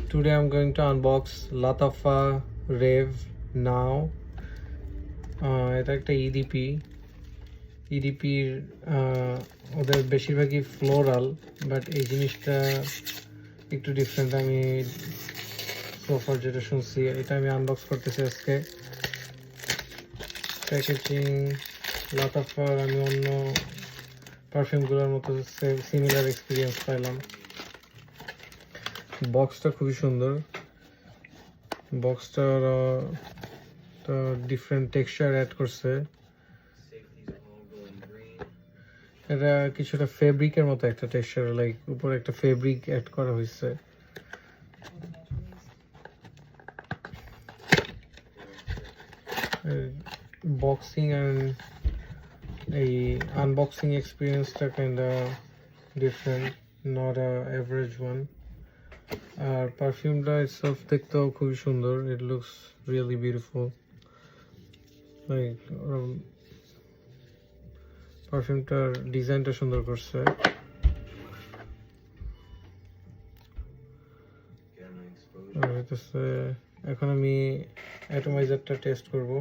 Today I'm going to unbox Latafa Rev Now. এটা একটা ইডিপির ওদের বেশিরভাগই ফ্লোরাল, বাট এই জিনিসটা একটু ডিফারেন্ট। আমি সোফার যেটা শুনছি এটা আমি আনবক্স করতেছি আজকে। প্যাকেজিং লাতাফার আমি অন্য পারফিউমগুলোর মতো সিমিলার এক্সপিরিয়েন্স পাইলাম। বক্সটা খুবই সুন্দর। বক্সটার ডিফারেন্ট টেক্সচার অ্যাড করছে। এটা কিছুটা ফেব্রিকের মতো একটা টেক্সচার, লাইক উপরে একটা ফেব্রিক অ্যাড করা হয়েছে। বক্সিং অ্যান্ড এই আনবক্সিং এক্সপিরিয়েন্সটা kinda different, not a average one. আর পারফিউমটা ইটসেলফ দেখতেও খুবই সুন্দর। It looks really beautiful. Like পারফিউমটার ডিজাইনটা সুন্দর করছে। এখন আমি অ্যাটমাইজারটা টেস্ট করব।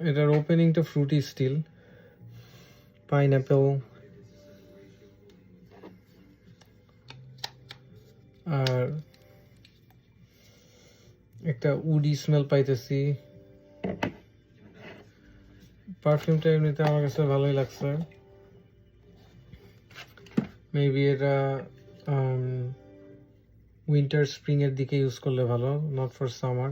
এটার ওপেনিংটা ফ্রুটি স্টিল, পাইনঅ্যাপেল আর একটা উডি স্মেল পাইতেছি। পারফিউমটা এমনিতে আমার কাছে ভালোই লাগছে। মেবি এটা উইন্টার স্প্রিং এর দিকে ইউজ করলে ভালো, নট ফর সামার।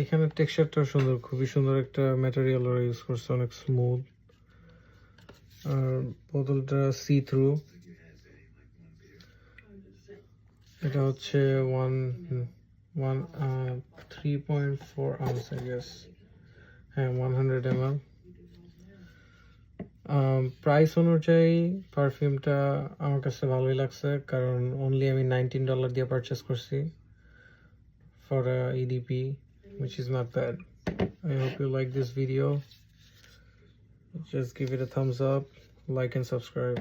এখানে টেক্সচারটা সুন্দর, খুবই সুন্দর একটা ম্যাটেরিয়াল ওরা ইউজ করছে, অনেক স্মুথ। আর বোতলটা সি থ্রু। এটা হচ্ছে 3.4 ounce, I guess. হ্যাঁ, 100 ml। প্রাইস অনুযায়ী পারফিউমটা আমার কাছে ভালোই লাগছে, কারণ অনলি আমি $19 দিয়ে পারচেস করছি for a EDP, which is not bad. I hope you like this video. Just give it a thumbs up, like and subscribe.